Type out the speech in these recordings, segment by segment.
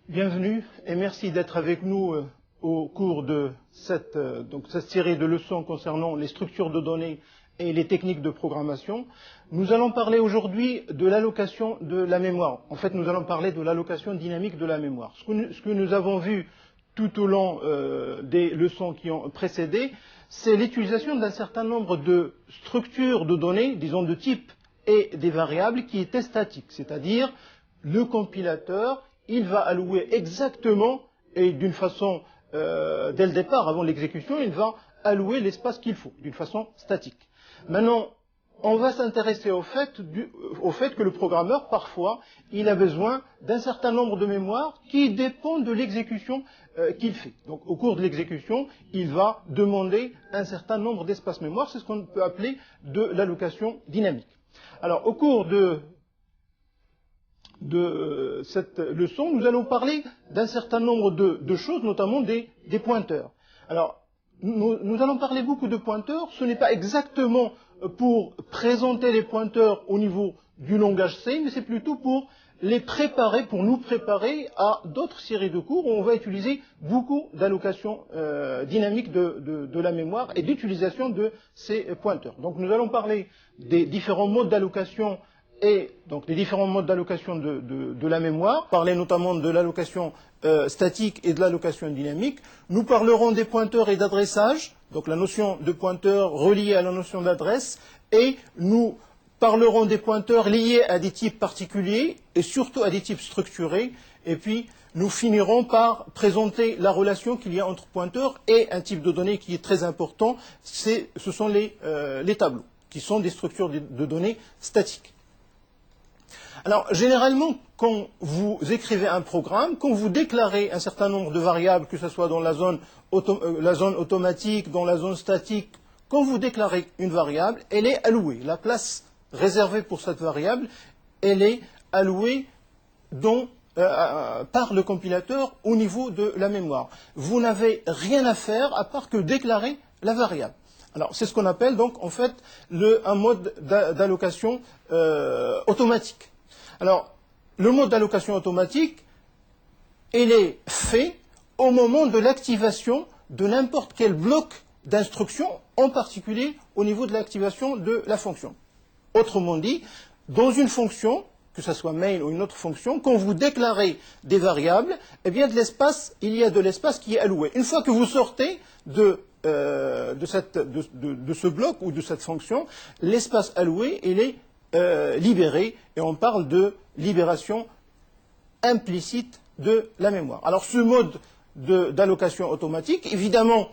Bienvenue et merci d'être avec nous au cours de cette série de leçons concernant les structures de données et les techniques de programmation. Nous allons parler aujourd'hui de l'allocation de la mémoire. En fait, nous allons parler de l'allocation dynamique de la mémoire. Ce que nous avons vu tout au long des leçons qui ont précédé, c'est l'utilisation d'un certain nombre de structures de données, disons de type et des variables qui étaient statiques, c'est-à-dire le compilateur, il va allouer exactement et d'une façon, dès le départ, avant l'exécution, il va allouer l'espace qu'il faut, d'une façon statique. Maintenant, on va s'intéresser au fait que le programmeur, parfois, il a besoin d'un certain nombre de mémoires qui dépendent de l'exécution qu'il fait. Donc, au cours de l'exécution, il va demander un certain nombre d'espaces mémoire, c'est ce qu'on peut appeler de l'allocation dynamique. Alors, au cours de cette leçon, nous allons parler d'un certain nombre de choses, notamment des pointeurs. Alors, nous allons parler beaucoup de pointeurs. Ce n'est pas exactement pour présenter les pointeurs au niveau du langage C, mais c'est plutôt pour les préparer, pour nous préparer à d'autres séries de cours où on va utiliser beaucoup d'allocations dynamiques de la mémoire et d'utilisation de ces pointeurs. Donc, nous allons parler des différents modes d'allocation et donc les différents modes d'allocation de la mémoire, parler notamment de l'allocation statique et de l'allocation dynamique. Nous parlerons des pointeurs et d'adressage, donc la notion de pointeur reliée à la notion d'adresse, et nous parlerons des pointeurs liés à des types particuliers et surtout à des types structurés, et puis nous finirons par présenter la relation qu'il y a entre pointeurs et un type de données qui est très important, ce sont les tableaux, qui sont des structures de données statiques. Alors, généralement, quand vous écrivez un programme, quand vous déclarez un certain nombre de variables, que ce soit dans la zone automatique, dans la zone statique, quand vous déclarez une variable, elle est allouée. La place réservée pour cette variable, elle est allouée par le compilateur au niveau de la mémoire. Vous n'avez rien à faire à part que déclarer la variable. Alors, c'est ce qu'on appelle donc, en fait, un mode d'allocation automatique. Alors, le mode d'allocation automatique, il est fait au moment de l'activation de n'importe quel bloc d'instruction, en particulier au niveau de l'activation de la fonction. Autrement dit, dans une fonction, que ce soit main ou une autre fonction, quand vous déclarez des variables, eh bien il y a de l'espace qui est alloué. Une fois que vous sortez de ce bloc ou de cette fonction, l'espace alloué, il est libéré, et on parle de libération implicite de la mémoire. Alors ce mode d'allocation automatique, évidemment,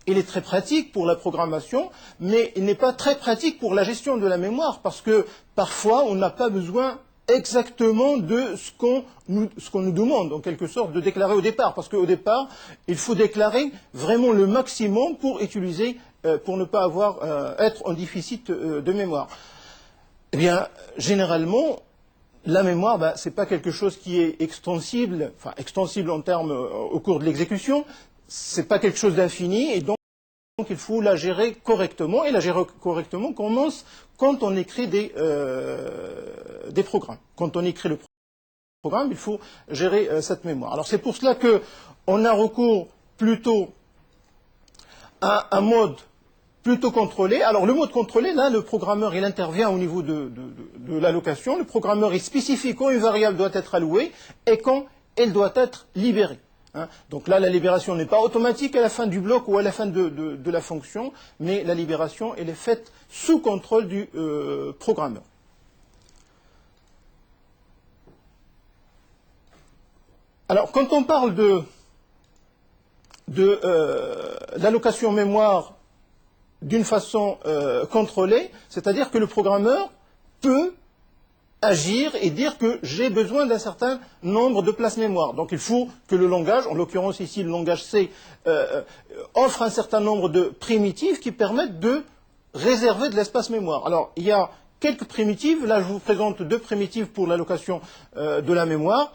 il est très pratique pour la programmation, mais il n'est pas très pratique pour la gestion de la mémoire, parce que parfois on n'a pas besoin exactement de ce qu'on nous demande, en quelque sorte, de déclarer au départ, parce qu'au départ, il faut déclarer vraiment le maximum pour utiliser, pour ne pas être en déficit de mémoire. Eh bien, généralement, la mémoire, ce n'est pas quelque chose qui est extensible, enfin extensible en termes au cours de l'exécution, ce n'est pas quelque chose d'infini, et donc il faut la gérer correctement, et la gérer correctement commence quand on écrit des programmes. Quand on écrit le programme, il faut gérer cette mémoire. Alors c'est pour cela qu'on a recours plutôt à un mode plutôt contrôlé. Alors le mode contrôlé, là, le programmeur, il intervient au niveau de l'allocation. Le programmeur, il spécifie quand une variable doit être allouée et quand elle doit être libérée. Donc là, la libération n'est pas automatique à la fin du bloc ou à la fin de la fonction, mais la libération, elle est faite sous contrôle du programmeur. Alors, quand on parle d'allocation mémoire d'une façon contrôlée, c'est-à-dire que le programmeur peut agir et dire que j'ai besoin d'un certain nombre de places mémoire. Donc il faut que le langage, en l'occurrence ici le langage C, offre un certain nombre de primitives qui permettent de réserver de l'espace mémoire. Alors il y a quelques primitives, là je vous présente deux primitives pour l'allocation de la mémoire,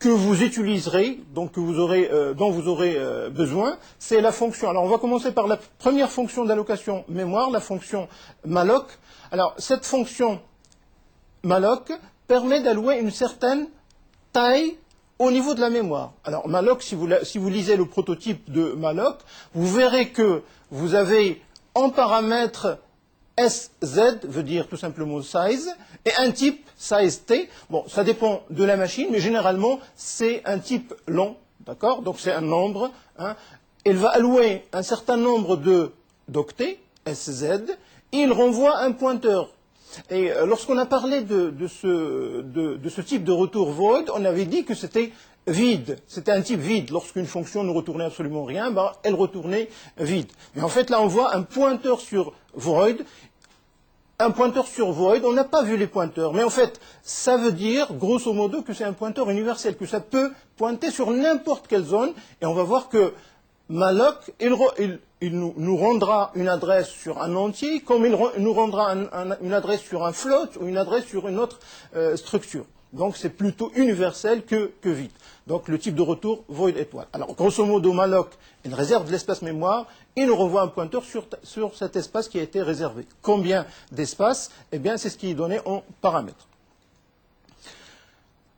que vous utiliserez, donc dont vous aurez besoin, c'est la fonction. Alors on va commencer par la première fonction d'allocation mémoire, la fonction malloc. Alors cette fonction malloc permet d'allouer une certaine taille au niveau de la mémoire. Alors malloc, si vous lisez le prototype de malloc, vous verrez que vous avez en paramètre SZ, veut dire tout simplement size, et un type size T. Bon, ça dépend de la machine, mais généralement c'est un type long, d'accord? Donc c'est un nombre. Hein. Il va allouer un certain nombre d'octets, SZ, et il renvoie un pointeur. Et lorsqu'on a parlé de ce type de retour void, on avait dit que c'était vide. C'était un type vide. Lorsqu'une fonction ne retournait absolument rien, ben, elle retournait vide. Mais en fait, là, on voit un pointeur sur void. Un pointeur sur void, on n'a pas vu les pointeurs. Mais en fait, ça veut dire, grosso modo, que c'est un pointeur universel, que ça peut pointer sur n'importe quelle zone. Et on va voir que malloc, il nous rendra une adresse sur un entier, comme il nous rendra une adresse sur un float ou une adresse sur une autre structure. Donc c'est plutôt universel que vide. Donc le type de retour void étoile. Alors grosso modo, malloc, il réserve de l'espace mémoire et nous renvoie un pointeur sur cet espace qui a été réservé. Combien d'espace? Eh bien c'est ce qui est donné en paramètres.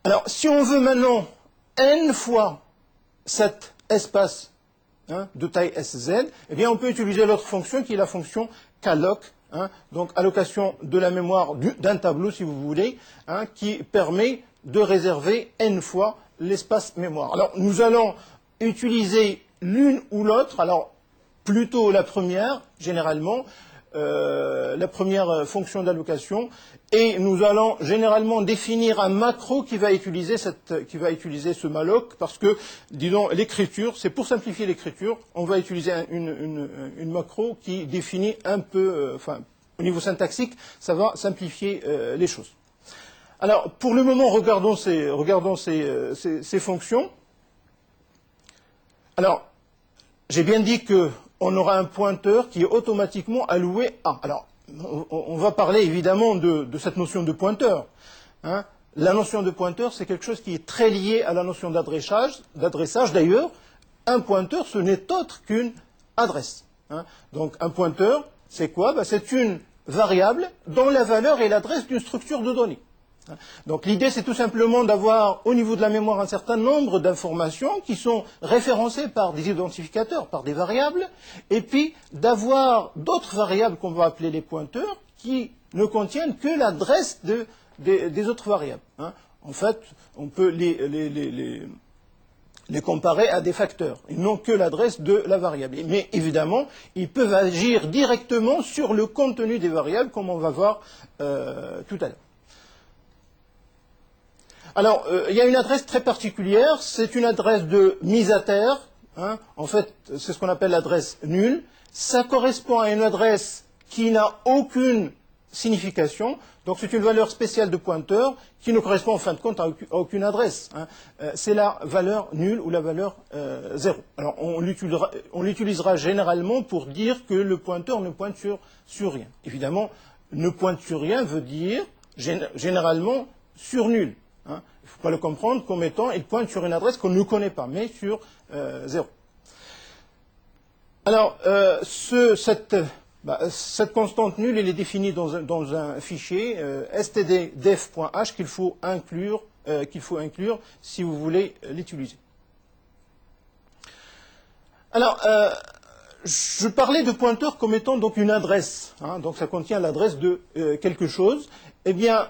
Alors si on veut maintenant n fois cet espace de taille SZ, eh bien on peut utiliser l'autre fonction qui est la fonction calloc, donc allocation de la mémoire d'un tableau si vous voulez, qui permet de réserver n fois l'espace mémoire. Alors nous allons utiliser l'une ou l'autre, alors plutôt la première généralement, la première fonction d'allocation, et nous allons généralement définir un macro qui va utiliser ce malloc, parce que, disons, l'écriture, c'est pour simplifier l'écriture, on va utiliser une macro qui définit un peu, enfin, au niveau syntaxique, ça va simplifier les choses. Alors, pour le moment, regardons ces fonctions. Alors, j'ai bien dit qu'on aura un pointeur qui est automatiquement alloué à. Alors, on va parler évidemment de cette notion de pointeur. La notion de pointeur, c'est quelque chose qui est très lié à la notion d'adressage. D'ailleurs, un pointeur, ce n'est autre qu'une adresse. Donc, un pointeur, c'est quoi? C'est une variable dont la valeur est l'adresse d'une structure de données. Donc l'idée, c'est tout simplement d'avoir au niveau de la mémoire un certain nombre d'informations qui sont référencées par des identificateurs, par des variables, et puis d'avoir d'autres variables qu'on va appeler les pointeurs qui ne contiennent que l'adresse des autres variables. En fait, on peut les comparer à des facteurs. Ils n'ont que l'adresse de la variable. Mais évidemment, ils peuvent agir directement sur le contenu des variables, comme on va voir tout à l'heure. Alors, il y a une adresse très particulière, c'est une adresse de mise à terre. En fait, c'est ce qu'on appelle l'adresse nulle. Ça correspond à une adresse qui n'a aucune signification. Donc, c'est une valeur spéciale de pointeur qui ne correspond en fin de compte à aucune adresse. C'est la valeur nulle ou la valeur 0. Alors, on l'utilisera généralement pour dire que le pointeur ne pointe sur rien. Évidemment, ne pointe sur rien veut dire généralement sur nul. Il ne faut pas le comprendre comme étant, il pointe sur une adresse qu'on ne connaît pas, mais sur 0. Alors, cette constante nulle, elle est définie dans un fichier std_def.h qu'il faut inclure si vous voulez l'utiliser. Alors, je parlais de pointeur comme étant donc une adresse, donc ça contient l'adresse de quelque chose. Eh bien,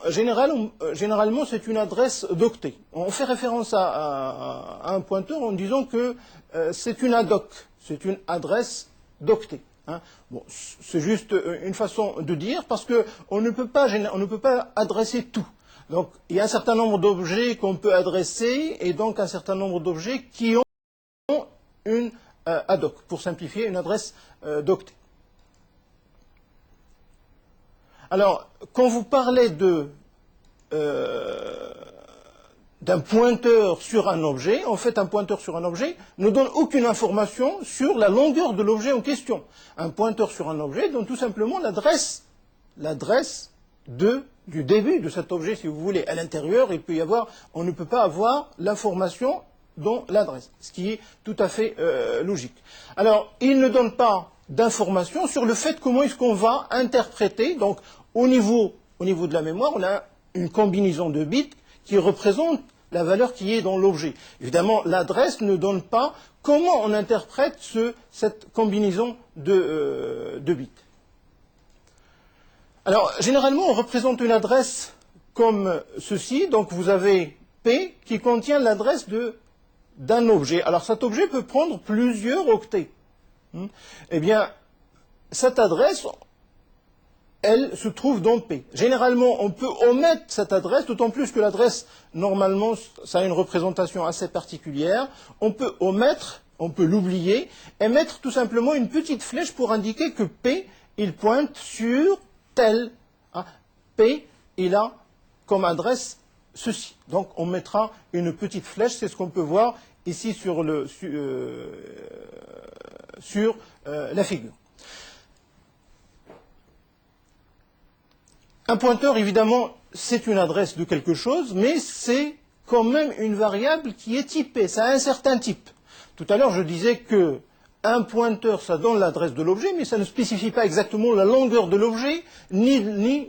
généralement, c'est une adresse d'octet. On fait référence à un pointeur en disant que c'est une ADOC, c'est une adresse d'octet. Bon, c'est juste une façon de dire parce qu'on ne peut pas adresser tout. Donc, il y a un certain nombre d'objets qu'on peut adresser et donc un certain nombre d'objets qui ont une ADOC, pour simplifier, une adresse d'octet. Alors, quand vous parlez d'un pointeur sur un objet, en fait, un pointeur sur un objet ne donne aucune information sur la longueur de l'objet en question. Un pointeur sur un objet donne tout simplement l'adresse du début de cet objet, si vous voulez. À l'intérieur, on ne peut pas avoir l'information dans l'adresse, ce qui est tout à fait logique. Alors, il ne donne pas d'informations sur le fait comment est-ce qu'on va interpréter. Donc, au niveau de la mémoire, on a une combinaison de bits qui représente la valeur qui est dans l'objet. Évidemment, l'adresse ne donne pas comment on interprète cette combinaison de bits. Alors, généralement, on représente une adresse comme ceci. Donc, vous avez P qui contient l'adresse d'un objet. Alors, cet objet peut prendre plusieurs octets. Eh bien, cette adresse, elle se trouve dans P. Généralement, on peut omettre cette adresse, d'autant plus que l'adresse, normalement, ça a une représentation assez particulière. On peut omettre, on peut l'oublier, et mettre tout simplement une petite flèche pour indiquer que P, il pointe sur tel. P, il a comme adresse ceci. Donc, on mettra une petite flèche, c'est ce qu'on peut voir ici sur la figure. Un pointeur, évidemment, c'est une adresse de quelque chose, mais c'est quand même une variable qui est typée. Ça a un certain type. Tout à l'heure, je disais que un pointeur, ça donne l'adresse de l'objet, mais ça ne spécifie pas exactement la longueur de l'objet, ni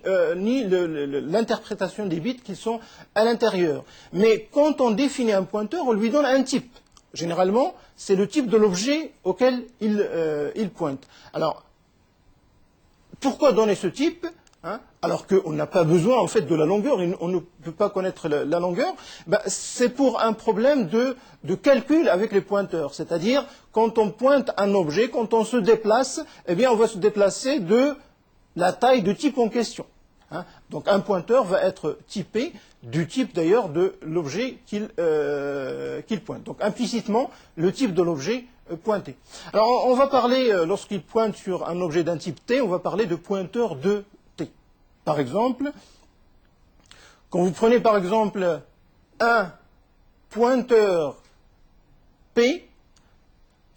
l'interprétation des bits qui sont à l'intérieur. Mais quand on définit un pointeur, on lui donne un type. Généralement, c'est le type de l'objet auquel il pointe. Alors, pourquoi donner ce type ? Alors qu'on n'a pas besoin en fait de la longueur, on ne peut pas connaître la longueur, c'est pour un problème de calcul avec les pointeurs. C'est-à-dire, quand on pointe un objet, quand on se déplace, eh bien on va se déplacer de la taille de type en question. Donc un pointeur va être typé du type d'ailleurs de l'objet qu'il pointe. Donc implicitement, le type de l'objet pointé. Alors on va parler, lorsqu'il pointe sur un objet d'un type T, on va parler de pointeur de T. Par exemple, quand vous prenez par exemple un pointeur P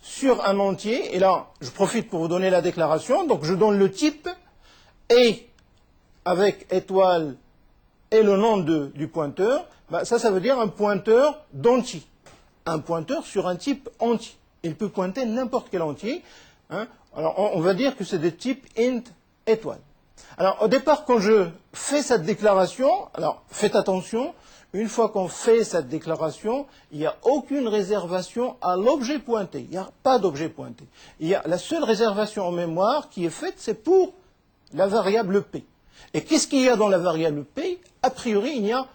sur un entier, et là je profite pour vous donner la déclaration, donc je donne le type et avec étoile et le nom du pointeur, ça veut dire un pointeur d'entier. Un pointeur sur un type entier. Il peut pointer n'importe quel entier. Alors on va dire que c'est de type int étoile. Alors au départ, quand je fais cette déclaration, alors faites attention, une fois qu'on fait cette déclaration, il n'y a aucune réservation à l'objet pointé. Il n'y a pas d'objet pointé. La seule réservation en mémoire qui est faite, c'est pour la variable P. Et qu'est-ce qu'il y a dans la variable P? A priori, il n'y a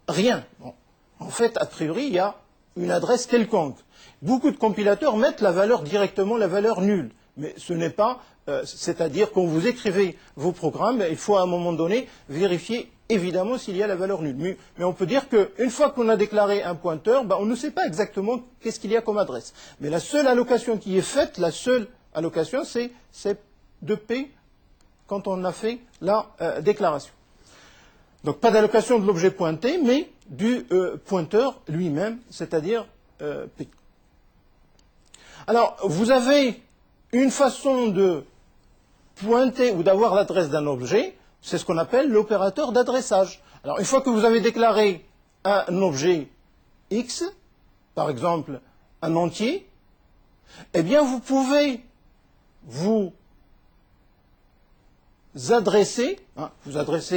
rien. Bon. En fait, a priori, il y a une adresse quelconque. Beaucoup de compilateurs mettent la valeur directement, la valeur nulle. Mais ce n'est pas, c'est-à-dire quand vous écrivez vos programmes, il faut à un moment donné vérifier évidemment s'il y a la valeur nulle. Mais on peut dire qu'une fois qu'on a déclaré un pointeur, on ne sait pas exactement qu'est-ce qu'il y a comme adresse. Mais la seule allocation qui est faite, la seule allocation, c'est de P quand on a fait la déclaration. Donc pas d'allocation de l'objet pointé, mais du pointeur lui-même, c'est-à-dire P. Alors, vous avez une façon de pointer ou d'avoir l'adresse d'un objet, c'est ce qu'on appelle l'opérateur d'adressage. Alors, une fois que vous avez déclaré un objet X, par exemple un entier, eh bien vous pouvez vous adresser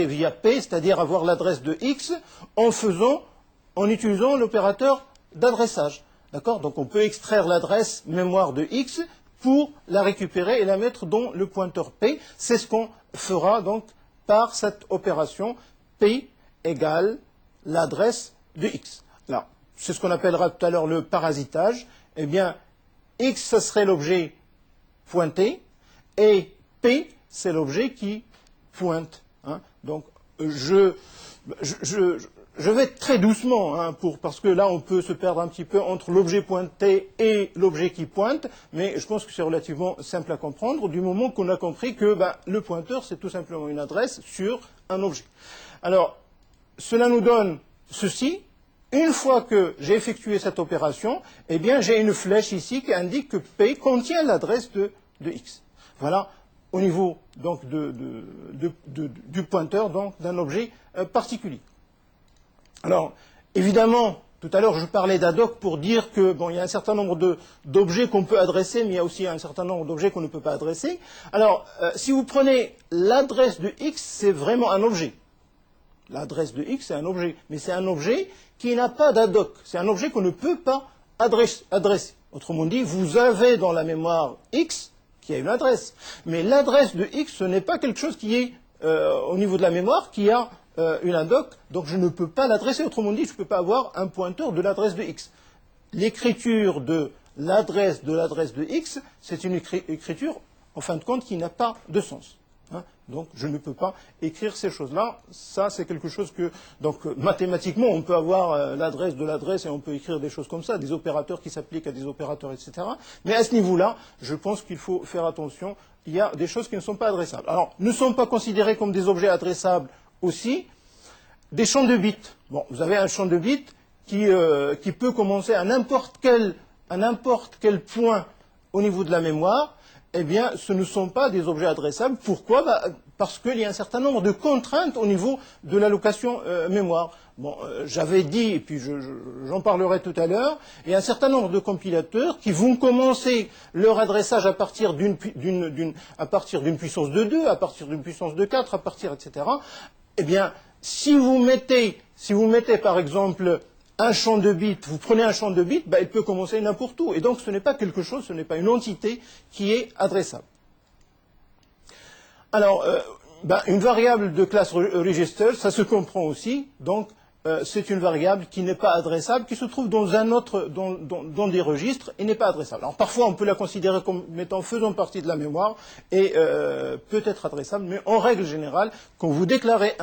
via P, c'est-à-dire avoir l'adresse de X, en utilisant l'opérateur d'adressage. D'accord? Donc on peut extraire l'adresse mémoire de X pour la récupérer et la mettre dans le pointeur P. C'est ce qu'on fera donc par cette opération P égale l'adresse de X. Là, c'est ce qu'on appellera tout à l'heure le parasitage. Eh bien, X, ce serait l'objet pointé, et P, c'est l'objet qui pointe. Donc, je vais très doucement, parce que là, on peut se perdre un petit peu entre l'objet pointé et l'objet qui pointe, mais je pense que c'est relativement simple à comprendre, du moment qu'on a compris que le pointeur, c'est tout simplement une adresse sur un objet. Alors, cela nous donne ceci. Une fois que j'ai effectué cette opération, eh bien, j'ai une flèche ici qui indique que P contient l'adresse de X. Voilà, au niveau donc du pointeur, donc d'un objet particulier. Alors, évidemment, tout à l'heure, je parlais d'ADOC pour dire que, il y a un certain nombre d'objets qu'on peut adresser, mais il y a aussi un certain nombre d'objets qu'on ne peut pas adresser. Alors, si vous prenez l'adresse de X, c'est vraiment un objet. L'adresse de X, c'est un objet. Mais c'est un objet qui n'a pas d'ad-hoc. C'est un objet qu'on ne peut pas adresser. Autrement dit, vous avez dans la mémoire X qui a une adresse. Mais l'adresse de X, ce n'est pas quelque chose qui est au niveau de la mémoire, qui a une ad-hoc. Donc je ne peux pas l'adresser. Autrement dit, je ne peux pas avoir un pointeur de l'adresse de X. L'écriture de l'adresse de X, c'est une écriture, en fin de compte, qui n'a pas de sens. Hein, donc je ne peux pas écrire ces choses-là. Ça, c'est quelque chose que... Donc mathématiquement, on peut avoir l'adresse de l'adresse et on peut écrire des choses comme ça, des opérateurs qui s'appliquent à des opérateurs, etc. Mais à ce niveau-là, je pense qu'il faut faire attention. Il y a des choses qui ne sont pas adressables. Alors, ne sont pas considérés comme des objets adressables aussi des champs de bits. Bon, vous avez un champ de bits qui peut commencer à n'importe quel point au niveau de la mémoire. Eh bien, ce ne sont pas des objets adressables. Pourquoi? Parce qu'il y a un certain nombre de contraintes au niveau de l'allocation mémoire. Bon, j'avais dit, et puis j'en parlerai tout à l'heure, il y a un certain nombre de compilateurs qui vont commencer leur adressage à partir d'une puissance de 2, à partir d'une puissance de 4, etc. Eh bien, si vous mettez par exemple un champ de bits, vous prenez un champ de bits, il peut commencer n'importe où. Et donc ce n'est pas quelque chose, ce n'est pas une entité qui est adressable. Alors, une variable de classe register, ça se comprend aussi. Donc, c'est une variable qui n'est pas adressable, qui se trouve dans dans des registres et n'est pas adressable. Alors parfois, on peut la considérer comme étant faisant partie de la mémoire et peut être adressable, mais en règle générale, quand vous déclarez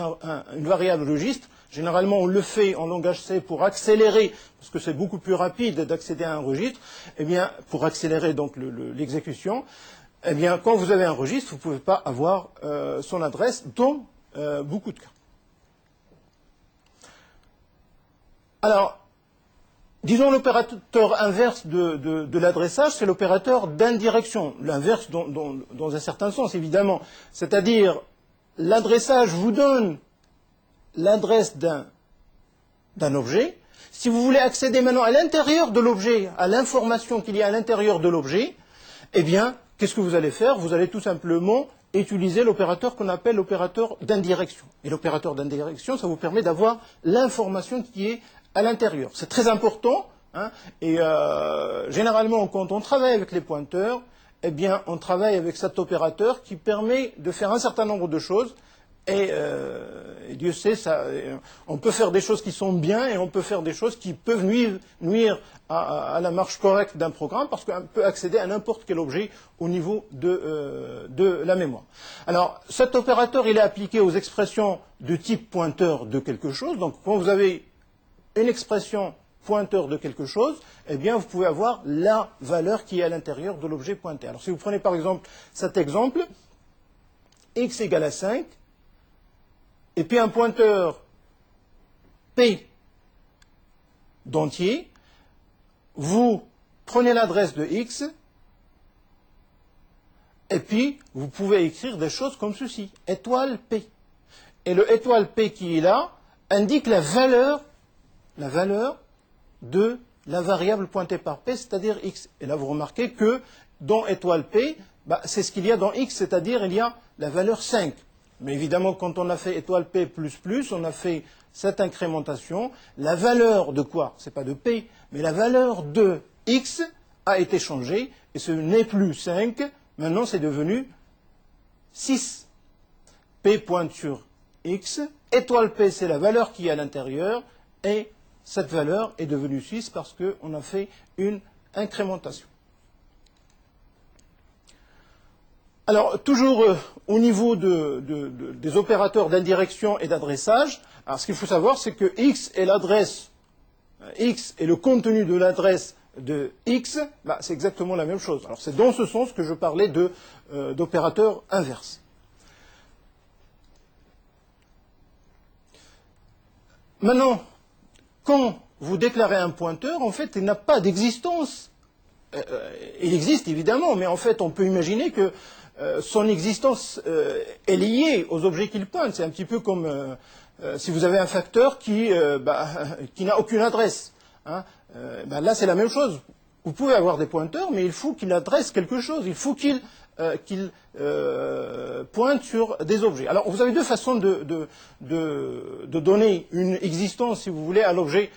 une variable registre, généralement, on le fait en langage C pour accélérer, parce que c'est beaucoup plus rapide d'accéder à un registre, eh bien, pour accélérer donc l'exécution, eh bien, quand vous avez un registre, vous ne pouvez pas avoir son adresse dans beaucoup de cas. Alors, disons l'opérateur inverse de l'adressage, c'est l'opérateur d'indirection. L'inverse dans un certain sens, évidemment. C'est-à-dire, l'adressage vous donne l'adresse d'un objet. Si vous voulez accéder maintenant à l'intérieur de l'objet, à l'information qu'il y a à l'intérieur de l'objet, eh bien, qu'est-ce que vous allez faire? Vous allez tout simplement utiliser l'opérateur qu'on appelle l'opérateur d'indirection. Et l'opérateur d'indirection, ça vous permet d'avoir l'information qui est à l'intérieur. C'est très important, hein, et généralement, quand on travaille avec les pointeurs, eh bien, on travaille avec cet opérateur qui permet de faire un certain nombre de choses. Et Dieu sait, on peut faire des choses qui sont bien et on peut faire des choses qui peuvent nuire à la marche correcte d'un programme parce qu'on peut accéder à n'importe quel objet au niveau de la mémoire. Alors, cet opérateur, il est appliqué aux expressions de type pointeur de quelque chose. Donc, quand vous avez une expression pointeur de quelque chose, eh bien, vous pouvez avoir la valeur qui est à l'intérieur de l'objet pointé. Alors, si vous prenez par exemple cet exemple, x égale à 5, et puis un pointeur P d'entier, vous prenez l'adresse de X, et puis vous pouvez écrire des choses comme ceci, étoile P. Et le étoile P qui est là indique la valeur de la variable pointée par P, c'est-à-dire X. Et là vous remarquez que dans étoile P, c'est ce qu'il y a dans X, c'est-à-dire il y a la valeur 5. Mais évidemment, quand on a fait étoile P++, on a fait cette incrémentation. La valeur de quoi? Ce n'est pas de P, mais la valeur de X a été changée, et ce n'est plus 5, maintenant c'est devenu 6. P pointe sur X, étoile P c'est la valeur qui est à l'intérieur, et cette valeur est devenue 6 parce qu'on a fait une incrémentation. Alors, toujours au niveau des opérateurs d'indirection et d'adressage, alors ce qu'il faut savoir, c'est que X est l'adresse, X est le contenu de l'adresse de X, c'est exactement la même chose. Alors, c'est dans ce sens que je parlais d'opérateur inverse. Maintenant, quand vous déclarez un pointeur, en fait, il n'a pas d'existence. Il existe évidemment, mais en fait, on peut imaginer que son existence est liée aux objets qu'il pointe. C'est un petit peu comme si vous avez un facteur qui n'a aucune adresse. Hein. Là, c'est la même chose. Vous pouvez avoir des pointeurs, mais il faut qu'il adresse quelque chose. Il faut qu'il qu'il pointe sur des objets. Alors, vous avez deux façons de donner une existence, si vous voulez, à l'objet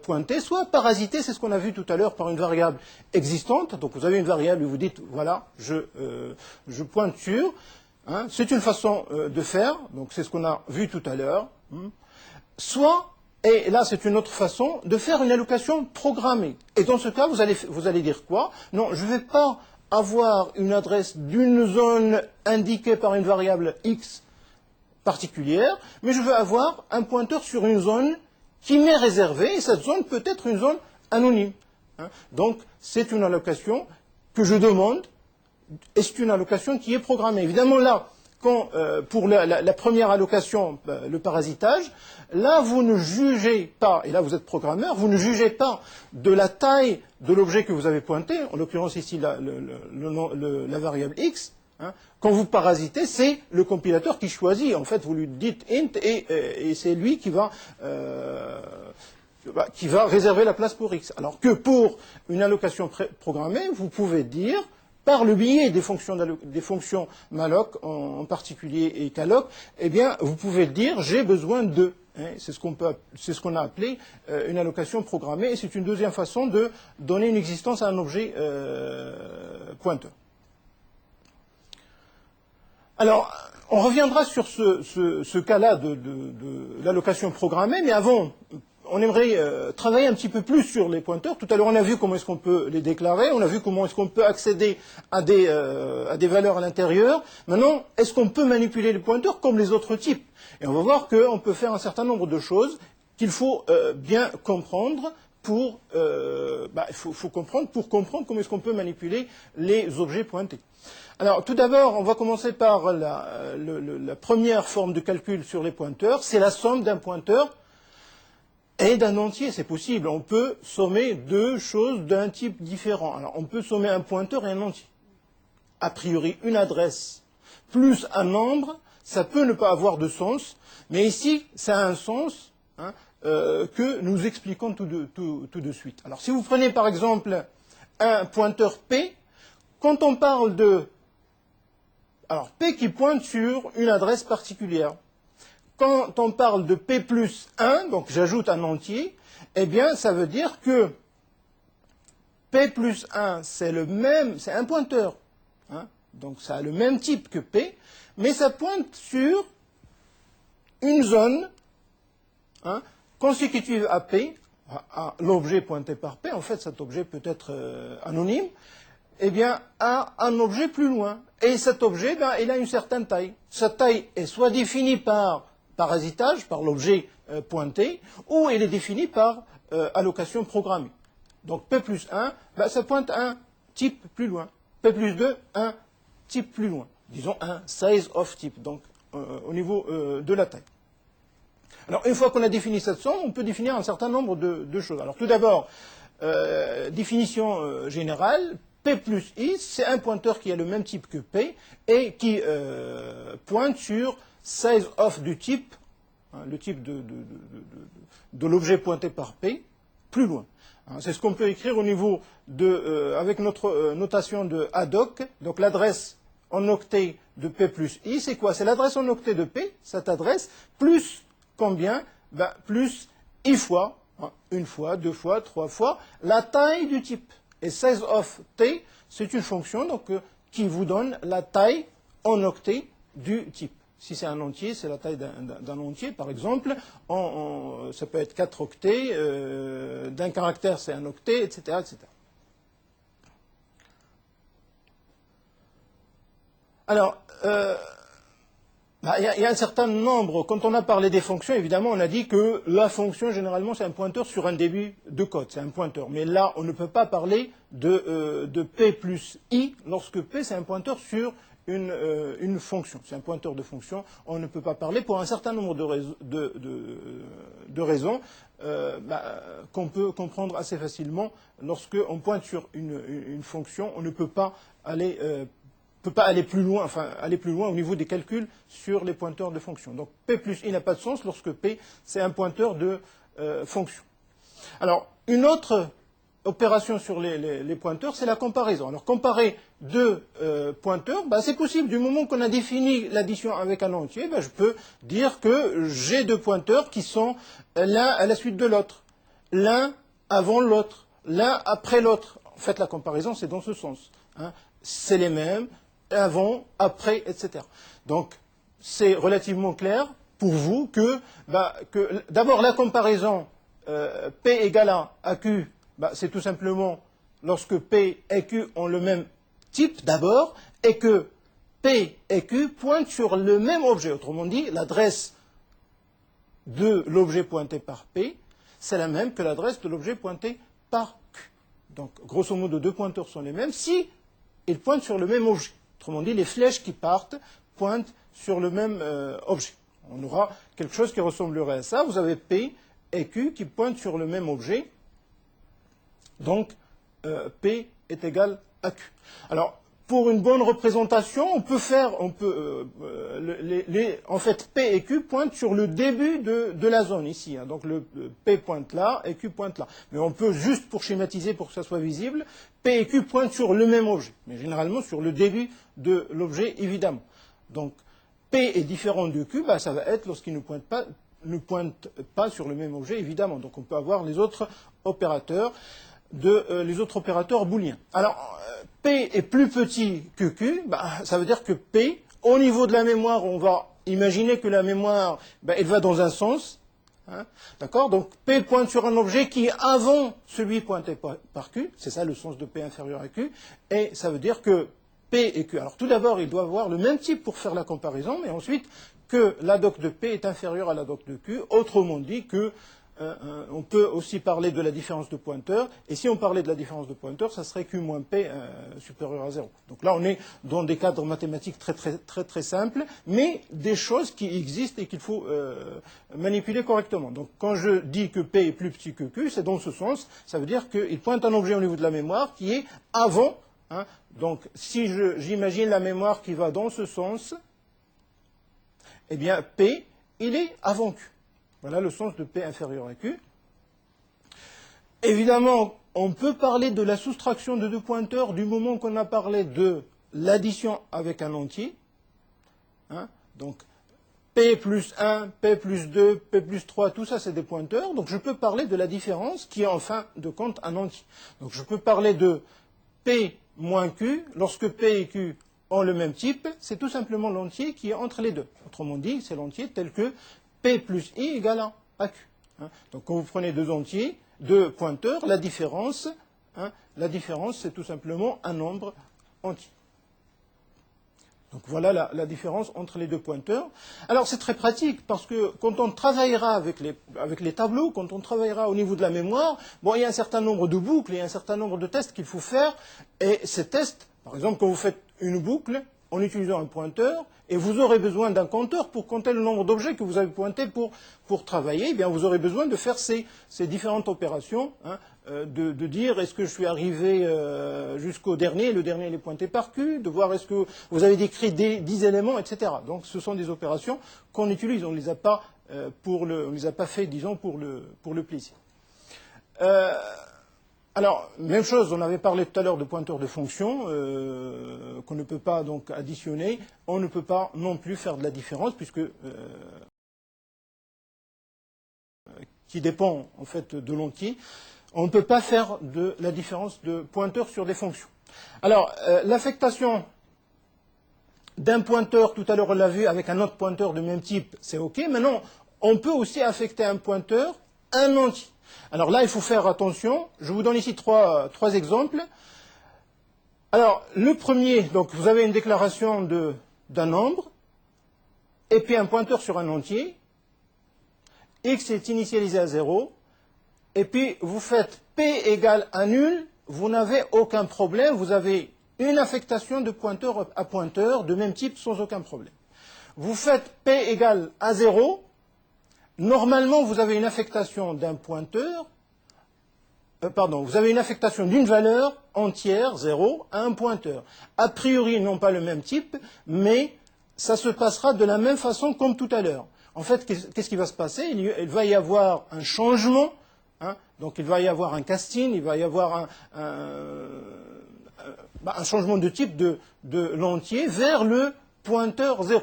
pointé. Soit parasité, c'est ce qu'on a vu tout à l'heure par une variable existante. Donc, vous avez une variable et vous dites, voilà, je pointe sur. Hein, c'est une façon de faire. Donc, c'est ce qu'on a vu tout à l'heure. Soit, et là c'est une autre façon, de faire une allocation programmée. Et dans ce cas, vous allez dire quoi? Non, je ne vais pas avoir une adresse d'une zone indiquée par une variable x particulière, mais je veux avoir un pointeur sur une zone qui m'est réservée, et cette zone peut être une zone anonyme. Hein. Donc, c'est une allocation que je demande, et c'est une allocation qui est programmée. Évidemment, là, pour la première allocation, le parasitage, là, vous ne jugez pas, et là vous êtes programmeur, vous ne jugez pas de la taille de l'objet que vous avez pointé, en l'occurrence ici la variable x. Hein. Quand vous parasitez, c'est le compilateur qui choisit. En fait, vous lui dites int et c'est lui qui va réserver la place pour x. Alors que pour une allocation programmée, vous pouvez dire par le biais des fonctions malloc en particulier et calloc, eh bien, vous pouvez dire j'ai besoin de. Hein, c'est ce qu'on a appelé une allocation programmée, et c'est une deuxième façon de donner une existence à un objet pointeur. Alors, on reviendra sur ce cas-là de l'allocation programmée, mais avant, on aimerait travailler un petit peu plus sur les pointeurs. Tout à l'heure, on a vu comment est-ce qu'on peut les déclarer, on a vu comment est-ce qu'on peut accéder à des valeurs à l'intérieur. Maintenant, est-ce qu'on peut manipuler les pointeurs comme les autres types? Et on va voir qu'on peut faire un certain nombre de choses qu'il faut bien comprendre il faut comprendre pour comprendre comment est-ce qu'on peut manipuler les objets pointés. Alors, tout d'abord, on va commencer par la première forme de calcul sur les pointeurs, c'est la somme d'un pointeur et d'un entier, c'est possible. On peut sommer deux choses d'un type différent. Alors, on peut sommer un pointeur et un entier. A priori, une adresse plus un nombre, ça peut ne pas avoir de sens, mais ici, ça a un sens hein, que nous expliquons tout de suite. Alors, si vous prenez par exemple un pointeur P, quand on parle de... Alors, P qui pointe sur une adresse particulière. Quand on parle de P plus 1, donc j'ajoute un entier, eh bien, ça veut dire que P plus 1, c'est un pointeur. Hein, donc, ça a le même type que P, mais ça pointe sur une zone hein, consécutive à P, à l'objet pointé par P. En fait, cet objet peut être anonyme, eh bien, à un objet plus loin. Et cet objet, il a une certaine taille. Cette taille est soit définie par parasitage, par l'objet pointé, ou elle est définie par allocation programmée. Donc P plus 1, ça pointe un type plus loin. P plus 2, un type plus loin. Disons un size of type, donc au niveau de la taille. Alors une fois qu'on a défini cette somme, on peut définir un certain nombre de choses. Alors tout d'abord, définition générale, P plus I, c'est un pointeur qui a le même type que P et qui pointe sur size of du type, hein, le type de l'objet pointé par P, plus loin. Hein, c'est ce qu'on peut écrire au niveau avec notre notation de ad hoc. Donc l'adresse en octet de P plus I, c'est quoi? C'est l'adresse en octet de P, cette adresse, plus combien? Plus I fois, hein, une fois, deux fois, trois fois, la taille du type. Et size of t, c'est une fonction donc, qui vous donne la taille en octet du type. Si c'est un entier, c'est la taille d'un entier, par exemple. Ça peut être 4 octets, d'un caractère, c'est un octet, etc., etc. Alors, il y a un certain nombre, quand on a parlé des fonctions, évidemment, on a dit que la fonction, généralement, c'est un pointeur sur un début de code, c'est un pointeur. Mais là, on ne peut pas parler de P plus I, lorsque P, c'est un pointeur sur une fonction. C'est un pointeur de fonction, on ne peut pas parler pour un certain nombre de raisons qu'on peut comprendre assez facilement. Lorsqu'on pointe sur une fonction, on ne peut pas aller plus loin, au niveau des calculs sur les pointeurs de fonction. Donc P plus I n'a pas de sens lorsque P, c'est un pointeur de fonction. Alors, une autre opération sur les pointeurs, c'est la comparaison. Alors, comparer deux pointeurs, bah, c'est possible. Du moment qu'on a défini l'addition avec un entier, bah, je peux dire que j'ai deux pointeurs qui sont l'un à la suite de l'autre. L'un avant l'autre, l'un après l'autre. En fait, la comparaison, c'est dans ce sens. Hein. C'est les mêmes, avant, après, etc. Donc, c'est relativement clair pour vous que d'abord, la comparaison P égale à Q, bah, c'est tout simplement lorsque P et Q ont le même type d'abord, et que P et Q pointent sur le même objet. Autrement dit, l'adresse de l'objet pointé par P, c'est la même que l'adresse de l'objet pointé par Q. Donc, grosso modo, deux pointeurs sont les mêmes si ils pointent sur le même objet. Autrement dit, les flèches qui partent pointent sur le même objet. On aura quelque chose qui ressemblerait à ça. Vous avez P et Q qui pointent sur le même objet. Donc, P est égal à Q. Alors, pour une bonne représentation, on peut faire, en fait, P et Q pointent sur le début de la zone ici. Hein. Donc, le P pointe là et Q pointe là. Mais on peut, juste pour schématiser, pour que ça soit visible, P et Q pointent sur le même objet. Mais généralement sur le début de l'objet, évidemment. Donc, P est différent de Q, bah, ça va être lorsqu'il ne pointe pas sur le même objet, évidemment. Donc, on peut avoir les autres opérateurs booléens. Alors, P est plus petit que Q, bah, ça veut dire que P, au niveau de la mémoire, on va imaginer que la mémoire, bah, elle va dans un sens. Hein, d'accord? Donc, P pointe sur un objet qui est avant celui pointé par Q. C'est ça le sens de P inférieur à Q. Et ça veut dire que P et Q. Alors, tout d'abord, ils doivent avoir le même type pour faire la comparaison, mais ensuite, que la doc de P est inférieure à la doc de Q. Autrement dit que on peut aussi parler de la différence de pointeur, et si on parlait de la différence de pointeur, ça serait Q moins P supérieur à 0. Donc là, on est dans des cadres mathématiques très simples, mais des choses qui existent et qu'il faut manipuler correctement. Donc quand je dis que P est plus petit que Q, c'est dans ce sens, ça veut dire qu'il pointe un objet au niveau de la mémoire qui est avant. Hein, donc si j'imagine la mémoire qui va dans ce sens, eh bien P, il est avant Q. Voilà le sens de P inférieur à Q. Évidemment, on peut parler de la soustraction de deux pointeurs du moment qu'on a parlé de l'addition avec un entier. Hein, donc, P plus 1, P plus 2, P plus 3, tout ça c'est des pointeurs. Donc je peux parler de la différence qui est en fin de compte un entier. Donc je peux parler de P moins Q lorsque P et Q ont le même type. C'est tout simplement l'entier qui est entre les deux. Autrement dit, c'est l'entier tel que P plus I égale à Q. Hein. Donc quand vous prenez deux entiers, deux pointeurs, la différence, c'est tout simplement un nombre entier. Donc voilà la différence entre les deux pointeurs. Alors c'est très pratique parce que quand on travaillera avec les tableaux, quand on travaillera au niveau de la mémoire, bon, il y a un certain nombre de boucles, il y a un certain nombre de tests qu'il faut faire. Et ces tests, par exemple, quand vous faites une boucle en utilisant un pointeur, et vous aurez besoin d'un compteur pour compter le nombre d'objets que vous avez pointés pour travailler, eh bien vous aurez besoin de faire ces différentes opérations, hein, de dire est-ce que je suis arrivé jusqu'au dernier, le dernier il est pointé par Q, de voir est-ce que vous avez décrit 10 éléments, etc. Donc ce sont des opérations qu'on utilise, on ne les a pas fait, disons, pour le plaisir. Alors, même chose, on avait parlé tout à l'heure de pointeurs de fonction qu'on ne peut pas donc additionner. On ne peut pas non plus faire de la différence puisque qui dépend en fait de l'entier. On ne peut pas faire de la différence de pointeurs sur des fonctions. Alors, l'affectation d'un pointeur, tout à l'heure on l'a vu, avec un autre pointeur de même type, c'est OK. Maintenant, on peut aussi affecter un pointeur un entier. Alors là, il faut faire attention. Je vous donne ici trois exemples. Alors, le premier, donc vous avez une déclaration d'un nombre, et puis un pointeur sur un entier. X est initialisé à 0, et puis vous faites P égale à nul, vous n'avez aucun problème, vous avez une affectation de pointeur à pointeur de même type sans aucun problème. Vous faites P égale à 0, normalement vous avez une affectation d'un pointeur, vous avez une affectation d'une valeur entière, 0, à un pointeur. A priori, ils n'ont pas le même type, mais ça se passera de la même façon comme tout à l'heure. En fait, qu'est-ce qui va se passer? Il va y avoir un changement. Hein, Donc il va y avoir un casting, il va y avoir un changement de type de l'entier vers le pointeur 0,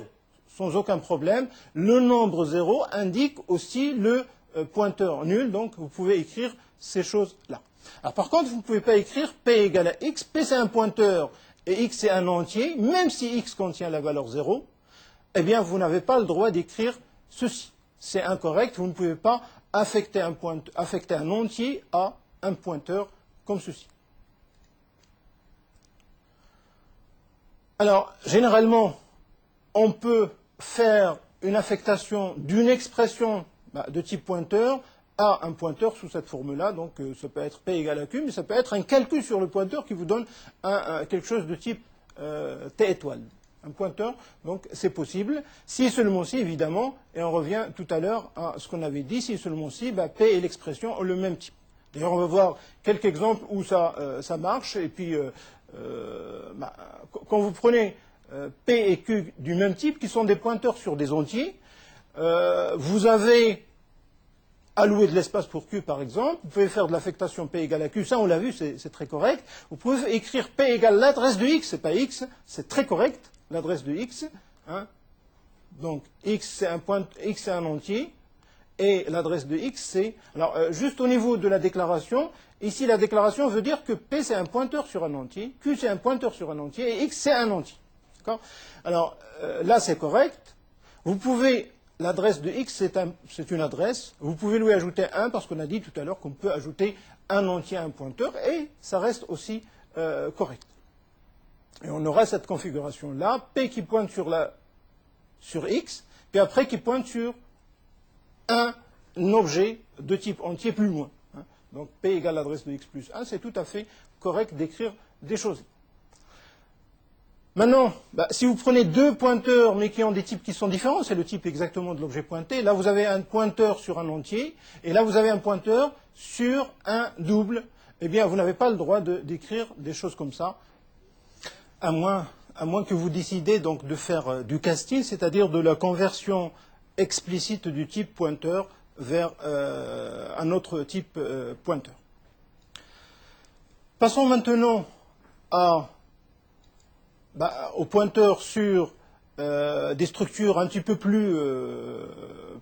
sans aucun problème. Le nombre 0 indique aussi le pointeur nul, donc vous pouvez écrire ces choses-là. Alors par contre, vous ne pouvez pas écrire P égale à X. P c'est un pointeur et X c'est un entier, même si X contient la valeur 0, eh bien vous n'avez pas le droit d'écrire ceci. C'est incorrect, vous ne pouvez pas affecter un entier à un pointeur comme ceci. Alors, généralement, on peut faire une affectation d'une expression de type pointeur à un pointeur sous cette forme-là. Donc, ça peut être P égale à Q, mais ça peut être un calcul sur le pointeur qui vous donne quelque chose de type T étoile. Un pointeur, donc c'est possible. Si seulement si, évidemment, et on revient tout à l'heure à ce qu'on avait dit, si seulement si, P et l'expression ont le même type. D'ailleurs, on va voir quelques exemples où ça marche, et puis quand vous prenez P et Q du même type, qui sont des pointeurs sur des entiers, vous avez alloué de l'espace pour Q, par exemple. Vous pouvez faire de l'affectation P égale à Q. Ça, on l'a vu, c'est très correct. Vous pouvez écrire P égale l'adresse de X. C'est pas X, c'est très correct, l'adresse de X. Hein. Donc, X, c'est un entier. Et l'adresse de X, c'est... Alors, juste au niveau de la déclaration, ici, la déclaration veut dire que P, c'est un pointeur sur un entier, Q, c'est un pointeur sur un entier, et X, c'est un entier. D'accord? Alors, là, c'est correct. Vous pouvez... L'adresse de X, c'est une adresse. Vous pouvez lui ajouter 1, parce qu'on a dit tout à l'heure qu'on peut ajouter un entier à un pointeur, et ça reste aussi correct. Et on aura cette configuration-là, P qui pointe sur X, puis après qui pointe sur un objet de type entier plus loin. Donc P égale l'adresse de X plus 1, c'est tout à fait correct d'écrire des choses. Maintenant, si vous prenez deux pointeurs, mais qui ont des types qui sont différents, c'est le type exactement de l'objet pointé. Là, vous avez un pointeur sur un entier, et là, vous avez un pointeur sur un double. Eh bien, vous n'avez pas le droit d'écrire des choses comme ça, à moins que vous décidez donc de faire du casting, c'est-à-dire de la conversion explicite du type pointeur vers un autre type pointeur. Passons maintenant au pointeur sur des structures un petit peu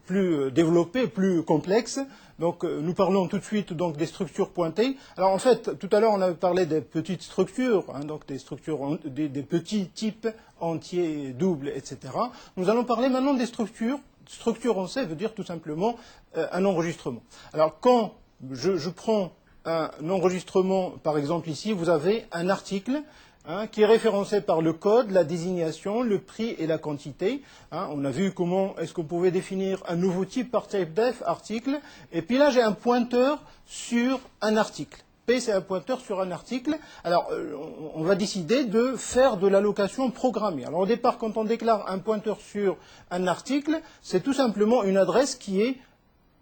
plus développées, plus complexes. Donc nous parlons tout de suite donc des structures pointées. Alors en fait, tout à l'heure on avait parlé des petites structures, donc des structures, des petits types entiers, doubles, etc. Nous allons parler maintenant des structures. Structure, on sait, veut dire tout simplement un enregistrement. Alors quand je prends un enregistrement, par exemple ici, vous avez un article qui est référencé par le code, la désignation, le prix et la quantité. On a vu comment est-ce qu'on pouvait définir un nouveau type par type def, article. Et puis là, j'ai un pointeur sur un article. P, c'est un pointeur sur un article. Alors, on va décider de faire de l'allocation programmée. Alors, au départ, quand on déclare un pointeur sur un article, c'est tout simplement une adresse qui est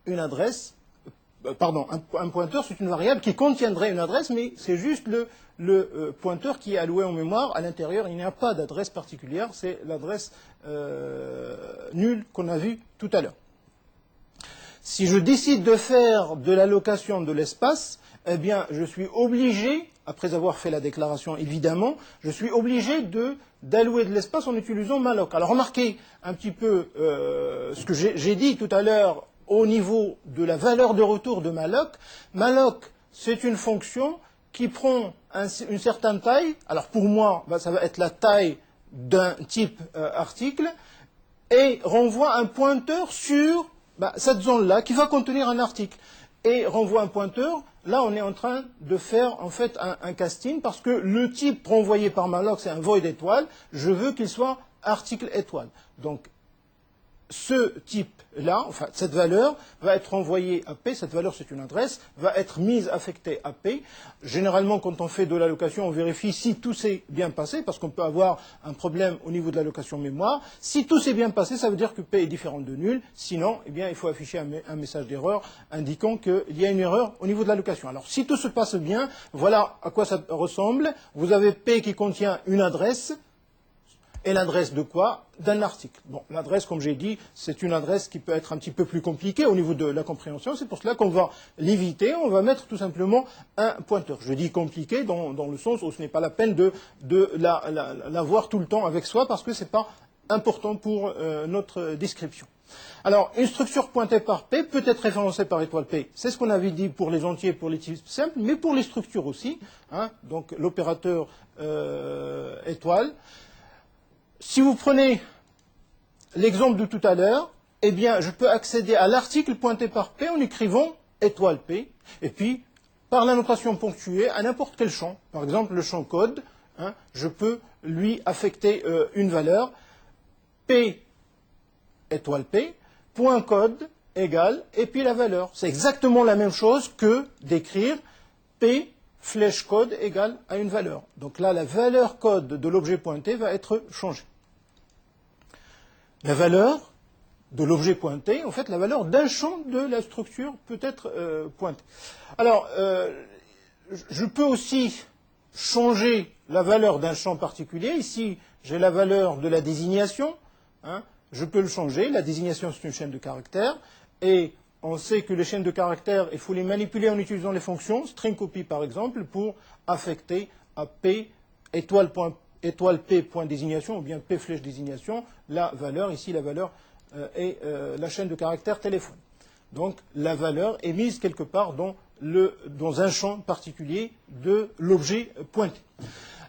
une adresse... Pardon, un pointeur, c'est une variable qui contiendrait une adresse, mais c'est juste le pointeur qui est alloué en mémoire. À l'intérieur, il n'y a pas d'adresse particulière, c'est l'adresse nulle qu'on a vue tout à l'heure. Si je décide de faire de l'allocation de l'espace, eh bien, je suis obligé, après avoir fait la déclaration évidemment, je suis obligé d'allouer de l'espace en utilisant malloc. Alors remarquez un petit peu ce que j'ai dit tout à l'heure au niveau de la valeur de retour de malloc. Malloc, c'est une fonction qui prend une certaine taille. Alors pour moi, ça va être la taille d'un type article et renvoie un pointeur sur cette zone-là qui va contenir un article. Et renvoie un pointeur, là on est en train de faire en fait un casting parce que le type renvoyé par malloc c'est un void étoile, je veux qu'il soit article étoile. Donc ce type-là, enfin cette valeur, va être envoyée à P, cette valeur c'est une adresse, va être mise, affectée à P. Généralement, quand on fait de l'allocation, on vérifie si tout s'est bien passé, parce qu'on peut avoir un problème au niveau de l'allocation mémoire. Si tout s'est bien passé, ça veut dire que P est différent de nul, sinon, eh bien, il faut afficher un message d'erreur indiquant qu'il y a une erreur au niveau de l'allocation. Alors, si tout se passe bien, voilà à quoi ça ressemble. Vous avez P qui contient une adresse, Et l'adresse de quoi? D'un article. Bon, l'adresse, comme j'ai dit, c'est une adresse qui peut être un petit peu plus compliquée au niveau de la compréhension. C'est pour cela qu'on va l'éviter. On va mettre tout simplement un pointeur. Je dis compliqué dans le sens où ce n'est pas la peine de l'avoir tout le temps avec soi parce que ce n'est pas important pour notre description. Alors, une structure pointée par P peut être référencée par étoile P. C'est ce qu'on avait dit pour les entiers, pour les types simples, mais pour les structures aussi. Hein, donc, l'opérateur étoile. Si vous prenez l'exemple de tout à l'heure, eh bien, je peux accéder à l'article pointé par P en écrivant étoile P, et puis, par la notation ponctuée, à n'importe quel champ. Par exemple, le champ code, hein, je peux lui affecter une valeur, P étoile P, point code égale, et puis la valeur. C'est exactement la même chose que d'écrire P flèche code égale à une valeur. Donc là, la valeur code de l'objet pointé va être changée. La valeur de l'objet pointé, en fait, la valeur d'un champ de la structure peut être pointée. Alors, je peux aussi changer la valeur d'un champ particulier. Ici, j'ai la valeur de la désignation. Hein, je peux le changer. La désignation, c'est une chaîne de caractères. Et on sait que les chaînes de caractères, il faut les manipuler en utilisant les fonctions, string copy par exemple, pour affecter à P étoile P point désignation ou bien P flèche désignation la valeur. Ici, la valeur est la chaîne de caractères téléphone. Donc, la valeur est mise quelque part dans un champ particulier de l'objet pointé.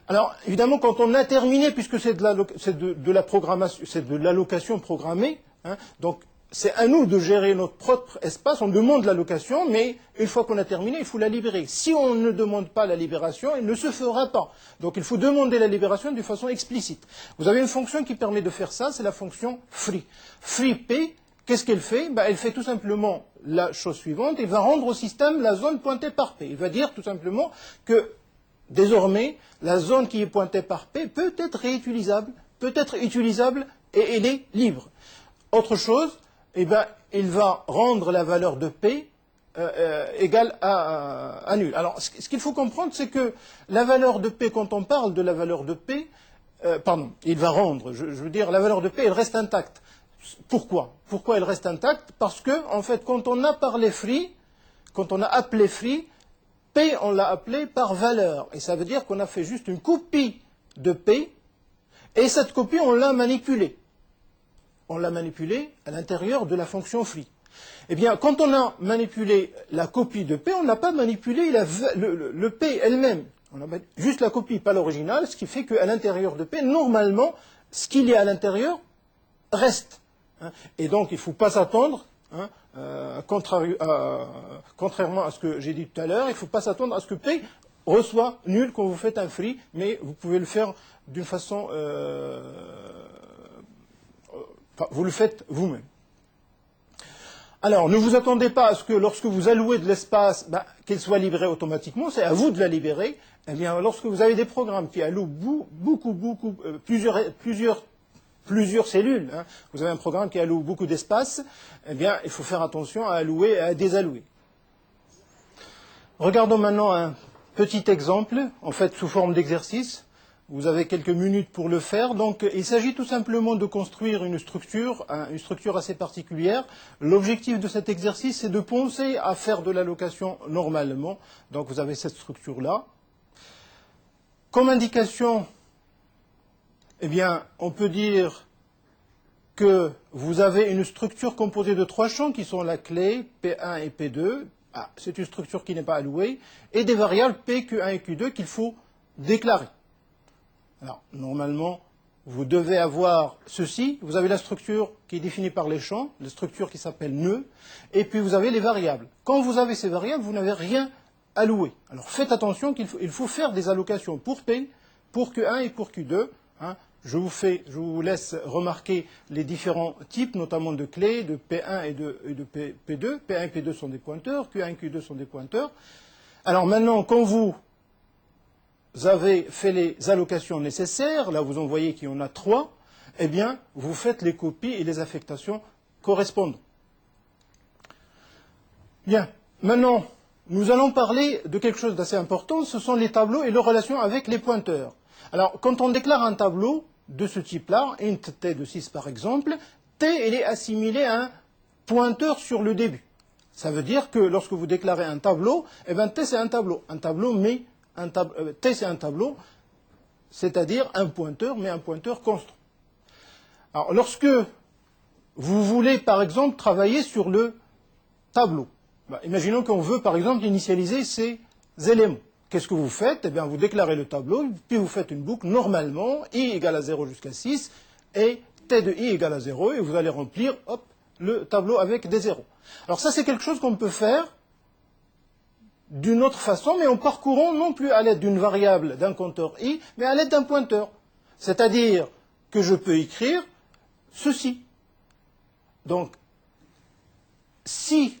Alors, évidemment, quand on a terminé, puisque c'est de la programmation, c'est de l'allocation programmée, hein, donc c'est à nous de gérer notre propre espace. On demande l'allocation, mais une fois qu'on a terminé, il faut la libérer. Si on ne demande pas la libération, elle ne se fera pas. Donc il faut demander la libération de façon explicite. Vous avez une fonction qui permet de faire ça, c'est la fonction free. Free P, qu'est-ce qu'elle fait? Elle fait tout simplement la chose suivante. Elle va rendre au système la zone pointée par P. Il va dire tout simplement que désormais, la zone qui est pointée par P peut être réutilisable, peut être utilisable et elle est libre. Autre chose, il va rendre la valeur de P égale à nul. Alors, ce qu'il faut comprendre, c'est que la valeur de P, quand on parle de la valeur de P, il va rendre, je veux dire, la valeur de P, elle reste intacte. Pourquoi? Pourquoi elle reste intacte? Parce que, en fait, quand on a parlé free, quand on a appelé free, P, on l'a appelé par valeur. Et ça veut dire qu'on a fait juste une copie de P, et cette copie, on l'a manipulée. On l'a manipulée à l'intérieur de la fonction free. Eh bien, quand on a manipulé la copie de P, on n'a pas manipulé le P elle-même. On a juste la copie, pas l'original, ce qui fait qu'à l'intérieur de P, normalement, ce qu'il y a à l'intérieur reste. Et donc, il ne faut pas s'attendre, contrairement à ce que j'ai dit tout à l'heure, il ne faut pas s'attendre à ce que P reçoit nul quand vous faites un free, mais vous pouvez le faire d'une façon... vous le faites vous-même. Alors, ne vous attendez pas à ce que lorsque vous allouez de l'espace, qu'il soit libéré automatiquement, c'est à vous de la libérer. Eh bien, lorsque vous avez des programmes qui allouent plusieurs cellules, hein, vous avez un programme qui alloue beaucoup d'espace, eh bien, il faut faire attention à allouer et à désallouer. Regardons maintenant un petit exemple, en fait, sous forme d'exercice. Vous avez quelques minutes pour le faire. Donc, il s'agit tout simplement de construire une structure assez particulière. L'objectif de cet exercice, c'est de penser à faire de l'allocation normalement. Donc, vous avez cette structure-là. Comme indication, eh bien, on peut dire que vous avez une structure composée de 3 champs qui sont la clé, P1 et P2. C'est une structure qui n'est pas allouée. Et des variables P, Q1 et Q2 qu'il faut déclarer. Alors, normalement, vous devez avoir ceci. Vous avez la structure qui est définie par les champs, la structure qui s'appelle nœud, et puis vous avez les variables. Quand vous avez ces variables, vous n'avez rien alloué. Alors, faites attention qu'il faut faire des allocations pour P, pour Q1 et pour Q2. Hein. Je vous laisse remarquer les différents types, notamment de clés, de P1 et de P2. P1 et P2 sont des pointeurs, Q1 et Q2 sont des pointeurs. Alors maintenant, quand vous avez fait les allocations nécessaires, là vous en voyez qu'il y en a 3, eh bien, vous faites les copies et les affectations correspondantes. Bien, maintenant, nous allons parler de quelque chose d'assez important, ce sont les tableaux et leurs relations avec les pointeurs. Alors, quand on déclare un tableau, de ce type-là, int t de 6 par exemple, t elle est assimilée à un pointeur sur le début. Ça veut dire que lorsque vous déclarez un tableau, eh bien t c'est un tableau. Un tableau, mais t c'est un tableau, c'est-à-dire un pointeur, mais un pointeur constant. Alors lorsque vous voulez par exemple travailler sur le tableau, imaginons qu'on veut par exemple initialiser ces éléments. Qu'est-ce que vous faites? Eh bien, vous déclarez le tableau, puis vous faites une boucle, normalement, i égale à 0 jusqu'à 6, et t de i égale à 0, et vous allez remplir, hop, le tableau avec des zéros. Alors ça, c'est quelque chose qu'on peut faire d'une autre façon, mais en parcourant non plus à l'aide d'une variable, d'un compteur i, mais à l'aide d'un pointeur. C'est-à-dire que je peux écrire ceci. Donc, si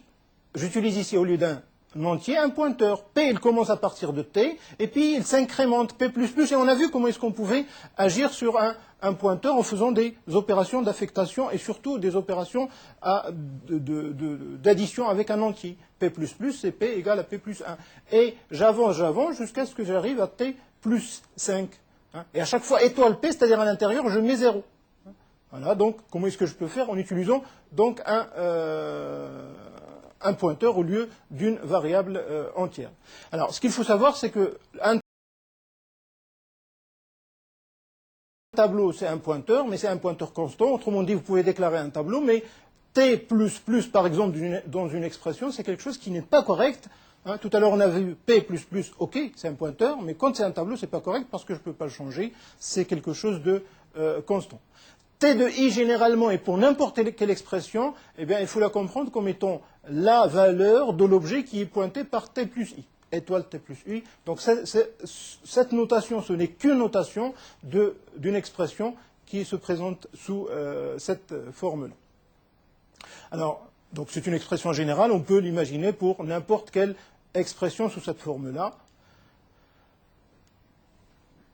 j'utilise ici au lieu d'un entier un pointeur, p il commence à partir de t, et puis il s'incrémente, p++, et on a vu comment est-ce qu'on pouvait agir sur un pointeur en faisant des opérations d'affectation et surtout des opérations d'addition avec un entier. P++, c'est p égale à p plus 1. Et j'avance jusqu'à ce que j'arrive à t plus 5. Et à chaque fois étoile p, c'est-à-dire à l'intérieur, je mets 0. Voilà, donc comment est-ce que je peux faire en utilisant donc un pointeur au lieu d'une variable entière. Alors, ce qu'il faut savoir, c'est qu'un tableau, c'est un pointeur, mais c'est un pointeur constant. Autrement dit, vous pouvez déclarer un tableau, mais t++, par exemple, dans une expression, c'est quelque chose qui n'est pas correct. Tout à l'heure, on a vu p++, ok, c'est un pointeur, mais quand c'est un tableau, c'est pas correct parce que je ne peux pas le changer. C'est quelque chose de constant. T de i, généralement, et pour n'importe quelle expression, eh bien, il faut la comprendre comme étant la valeur de l'objet qui est pointé par t plus i, étoile t plus i. Donc, cette notation, ce n'est qu'une notation d'une expression qui se présente sous cette forme-là. Alors, donc, c'est une expression générale, on peut l'imaginer pour n'importe quelle expression sous cette forme-là.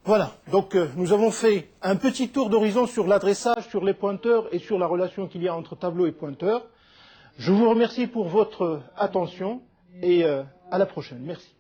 Voilà, donc nous avons fait un petit tour d'horizon sur l'adressage, sur les pointeurs et sur la relation qu'il y a entre tableau et pointeur. Je vous remercie pour votre attention et à la prochaine. Merci.